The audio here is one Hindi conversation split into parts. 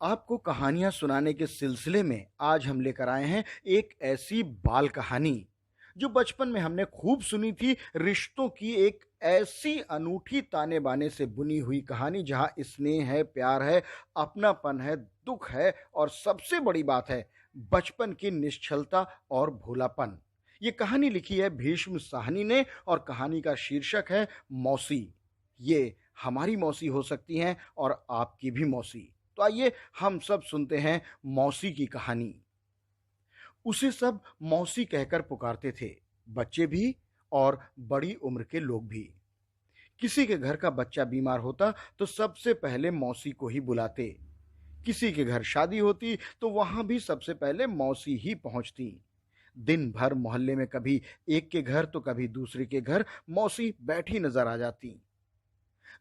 आपको कहानियाँ सुनाने के सिलसिले में आज हम लेकर आए हैं एक ऐसी बाल कहानी जो बचपन में हमने खूब सुनी थी। रिश्तों की एक ऐसी अनूठी ताने-बाने से बुनी हुई कहानी जहाँ स्नेह है, प्यार है, अपनापन है, दुःख है और सबसे बड़ी बात है बचपन की निश्चलता और भोलापन। ये कहानी लिखी है भीष्म साहनी ने और कहानी का शीर्षक है मौसी। ये हमारी मौसी हो सकती हैं और आपकी भी मौसी। तो आइए हम सब सुनते हैं मौसी की कहानी। उसे सब मौसी कहकर पुकारते थे, बच्चे भी और बड़ी उम्र के लोग भी। किसी के घर का बच्चा बीमार होता तो सबसे पहले मौसी को ही बुलाते। किसी के घर शादी होती तो वहां भी सबसे पहले मौसी ही पहुंचती। दिन भर मोहल्ले में कभी एक के घर तो कभी दूसरे के घर मौसी बैठी नजर आ जाती।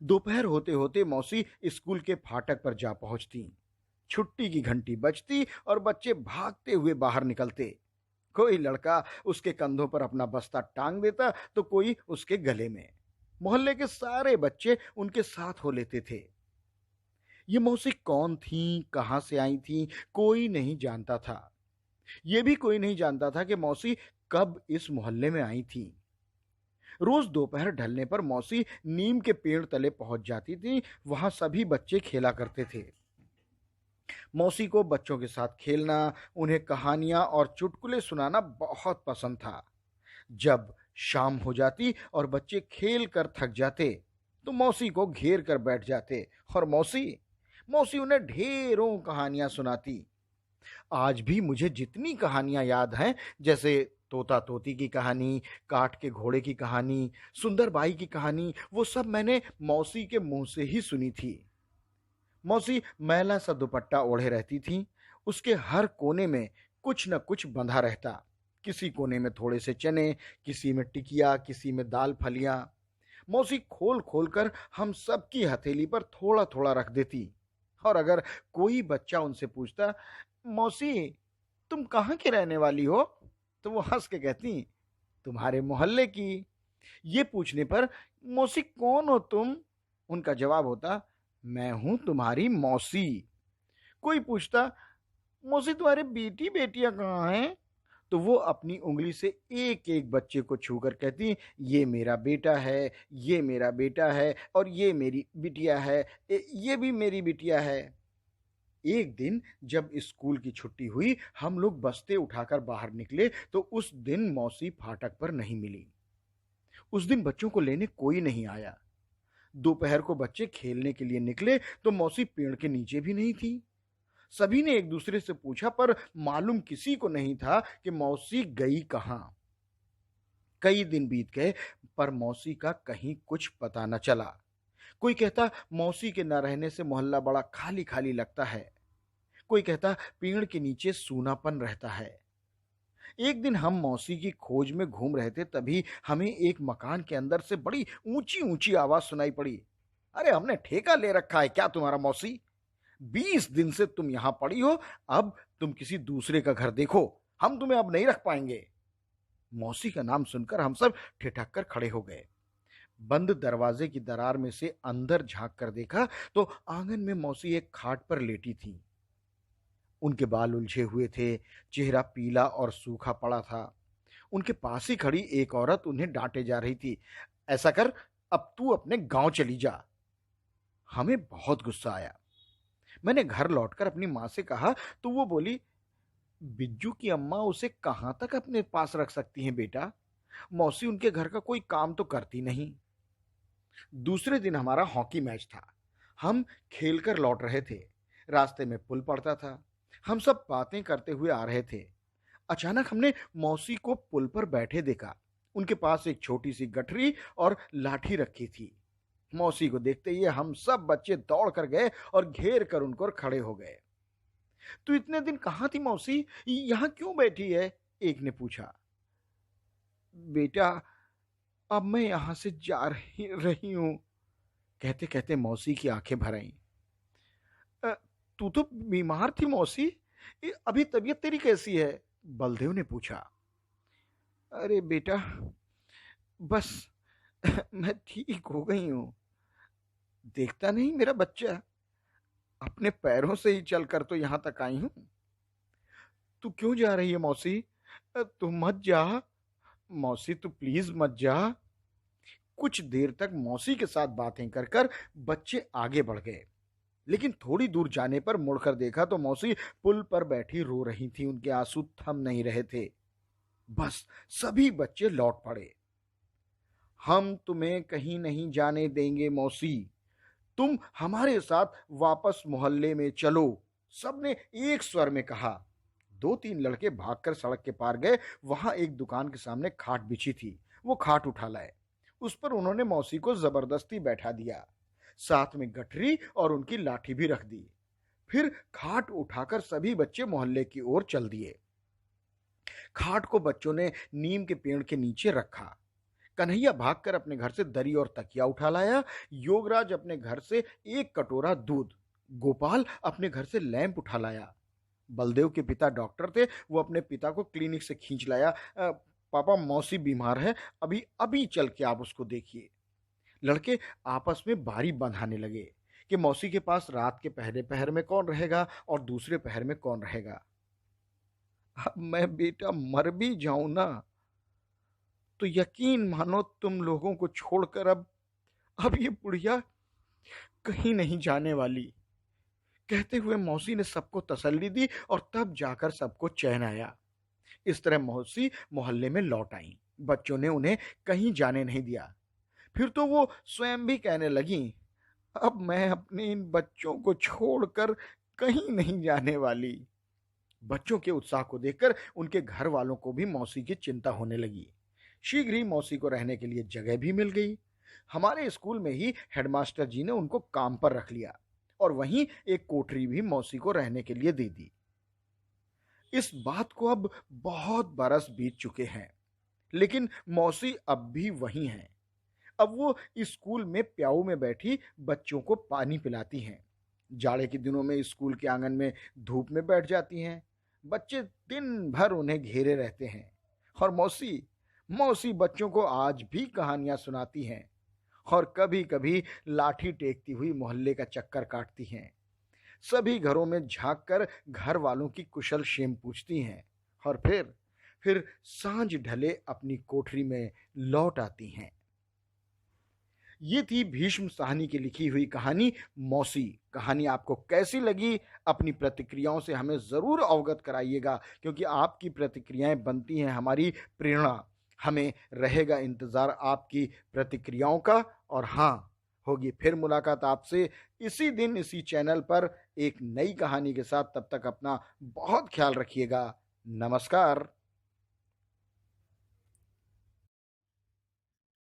दोपहर होते होते मौसी स्कूल के फाटक पर जा पहुंचती। छुट्टी की घंटी बजती और बच्चे भागते हुए बाहर निकलते। कोई लड़का उसके कंधों पर अपना बस्ता टांग देता तो कोई उसके गले में। मोहल्ले के सारे बच्चे उनके साथ हो लेते थे। ये मौसी कौन थी, कहां से आई थी, कोई नहीं जानता था। ये भी कोई नहीं जानता था कि मौसी कब इस मोहल्ले में आई थी। रोज दोपहर ढलने पर मौसी नीम के पेड़ तले पहुंच जाती थी। वहां सभी बच्चे खेला करते थे। मौसी को बच्चों के साथ खेलना, उन्हें कहानियां और चुटकुले सुनाना बहुत पसंद था। जब शाम हो जाती और बच्चे खेल कर थक जाते, तो मौसी को घेर कर बैठ जाते और मौसी मौसी उन्हें ढेरों कहानियां सुनाती। आज भी मुझे जितनी कहानियां याद हैं, जैसे तोता तोती की कहानी, काठ के घोड़े की कहानी, सुंदरबाई की कहानी, वो सब मैंने मौसी के मुंह से ही सुनी थी। मौसी मैला सा दुपट्टा ओढ़े रहती थीं। उसके हर कोने में कुछ न कुछ बंधा रहता। किसी कोने में थोड़े से चने, किसी में टिकिया, किसी में दाल फलियां। मौसी खोल खोल कर हम सबकी हथेली पर थोड़ा थोड़ा रख देती। और अगर कोई बच्चा उनसे पूछता, मौसी तुम कहाँ की रहने वाली हो, तो वो हंस के कहती, तुम्हारे मोहल्ले की। ये पूछने पर, मौसी कौन हो तुम, उनका जवाब होता, मैं हूं तुम्हारी मौसी। कोई पूछता, मौसी तुम्हारे बेटी बेटियां कहाँ हैं, तो वो अपनी उंगली से एक एक बच्चे को छूकर कहती, ये मेरा बेटा है, ये मेरा बेटा है और ये मेरी बिटिया है, ये भी मेरी बिटिया है। एक दिन जब स्कूल की छुट्टी हुई, हम लोग बस्ते उठाकर बाहर निकले तो उस दिन मौसी फाटक पर नहीं मिली। उस दिन बच्चों को लेने कोई नहीं आया। दोपहर को बच्चे खेलने के लिए निकले तो मौसी पेड़ के नीचे भी नहीं थी। सभी ने एक दूसरे से पूछा पर मालूम किसी को नहीं था कि मौसी गई कहां। कई दिन बीत गए पर मौसी का कहीं कुछ पता न चला। कोई कहता मौसी के न रहने से मोहल्ला बड़ा खाली खाली लगता है। कोई कहता पेड़ के नीचे सूनापन रहता है। एक दिन हम मौसी की खोज में घूम रहे थे, तभी हमें एक मकान के अंदर से बड़ी ऊंची ऊंची आवाज सुनाई पड़ी। अरे हमने ठेका ले रखा है क्या तुम्हारा मौसी? 20 दिन से तुम यहां पड़ी हो, अब तुम किसी दूसरे का घर देखो, हम तुम्हें अब नहीं रख पाएंगे। मौसी का नाम सुनकर हम सब ठिठक कर खड़े हो गए। बंद दरवाजे की दरार में से अंदर झांक कर देखा तो आंगन में मौसी एक खाट पर लेटी थी। उनके बाल उलझे हुए थे, चेहरा पीला और सूखा पड़ा था। उनके पास ही खड़ी एक औरत उन्हें डांटे जा रही थी, ऐसा कर, अब तू अपने गांव चली जा। हमें बहुत गुस्सा आया। मैंने घर लौटकर अपनी मां से कहा तो वो बोली, बिज्जू की अम्मा उसे कहां तक अपने पास रख सकती हैं बेटा, मौसी उनके घर का कोई काम तो करती नहीं। दूसरे दिन हमारा हॉकी मैच था। हम खेलकर लौट रहे थे। रास्ते में पुल पड़ता था। हम सब बातें करते हुए आ रहे थे। अचानक हमने मौसी को पुल पर बैठे देखा। उनके पास एक छोटी सी गठरी और लाठी रखी थी। मौसी को देखते ही हम सब बच्चे दौड़ कर गए और घेर कर उनको खड़े हो गए। तू इतने दिन कहाँ थी मौसी, यहाँ क्यों बैठी है? एक ने पूछा। बेटा, अब मैं यहां से जा रही हूं, कहते कहते मौसी की आंखें भर आईं। "अ, तू तो बीमार थी मौसी, अभी तबीयत तेरी कैसी है?" बलदेव ने पूछा। अरे बेटा, बस मैं ठीक हो गई हूं, देखता नहीं मेरा बच्चा, अपने पैरों से ही चलकर तो यहाँ तक आई हूँ। तू क्यों जा रही है मौसी? तू मत जा। मौसी तू प्लीज मत जा। कुछ देर तक मौसी के साथ बातें कर कर बच्चे आगे बढ़ गए, लेकिन थोड़ी दूर जाने पर मुड़कर देखा तो मौसी पुल पर बैठी रो रही थी। उनके आंसू थम नहीं रहे थे। बस सभी बच्चे लौट पड़े। हम तुम्हें कहीं नहीं जाने देंगे मौसी, तुम हमारे साथ वापस मोहल्ले में चलो, सबने एक स्वर में कहा। दो तीन लड़के भागकर सड़क के पार गए। वहां एक दुकान के सामने खाट बिछी थी। वो खाट उठा लाए। उस पर उन्होंने मौसी को जबरदस्ती बैठा दिया, साथ में गठरी और उनकी लाठी भी रख दी। फिर खाट उठाकर सभी बच्चे मोहल्ले की ओर चल दिए। खाट को बच्चों ने नीम के पेड़ के नीचे रखा। कन्हैया भागकर अपने घर से दरी और तकिया उठा लाया। योगराज अपने घर से एक कटोरा दूध, गोपाल अपने घर से लैंप उठा लाया। बलदेव के पिता डॉक्टर थे, वो अपने पिता को क्लिनिक से खींच लाया। पापा मौसी बीमार है, अभी अभी चल के आप उसको देखिए। लड़के आपस में बारी बंधाने लगे कि मौसी के पास रात के पहले पहर में कौन रहेगा और दूसरे पहर में कौन रहेगा। अब मैं बेटा मर भी जाऊं ना तो यकीन मानो तुम लोगों को छोड़कर अब ये बुढ़िया कहीं नहीं जाने वाली। कहते हुए मौसी ने सबको तसल्ली दी और तब जाकर सबको चैन आया। इस तरह मौसी मोहल्ले में लौट आई। बच्चों ने उन्हें कहीं जाने नहीं दिया। फिर तो वो स्वयं भी कहने लगी, अब मैं अपने इन बच्चों को छोड़कर कहीं नहीं जाने वाली। बच्चों के उत्साह को देखकर उनके घर वालों को भी मौसी की चिंता होने लगी। शीघ्र ही मौसी को रहने के लिए जगह भी मिल गई। हमारे स्कूल में ही हेडमास्टर जी ने उनको काम पर रख लिया और वहीं एक कोठरी भी मौसी को रहने के लिए दे दी। इस बात को अब बहुत बरस बीत चुके हैं, लेकिन मौसी अब भी वही हैं। अब वो स्कूल में प्याऊ में बैठी बच्चों को पानी पिलाती हैं। जाड़े के दिनों में स्कूल के आंगन में धूप में बैठ जाती हैं। बच्चे दिन भर उन्हें घेरे रहते हैं और मौसी मौसी बच्चों को आज भी कहानियां सुनाती हैं और कभी कभी लाठी टेकती हुई मोहल्ले का चक्कर काटती हैं। सभी घरों में झांक कर घर वालों की कुशल क्षेम पूछती हैं और फिर सांझ ढले अपनी कोठरी में लौट आती हैं। ये थी भीष्म साहनी की लिखी हुई कहानी मौसी। कहानी आपको कैसी लगी? अपनी प्रतिक्रियाओं से हमें ज़रूर अवगत कराइएगा, क्योंकि आपकी प्रतिक्रियाएं बनती हैं हमारी प्रेरणा। हमें रहेगा इंतज़ार आपकी प्रतिक्रियाओं का। और हाँ, होगी फिर मुलाकात आपसे इसी दिन इसी चैनल पर एक नई कहानी के साथ। तब तक अपना बहुत ख्याल रखिएगा। नमस्कार।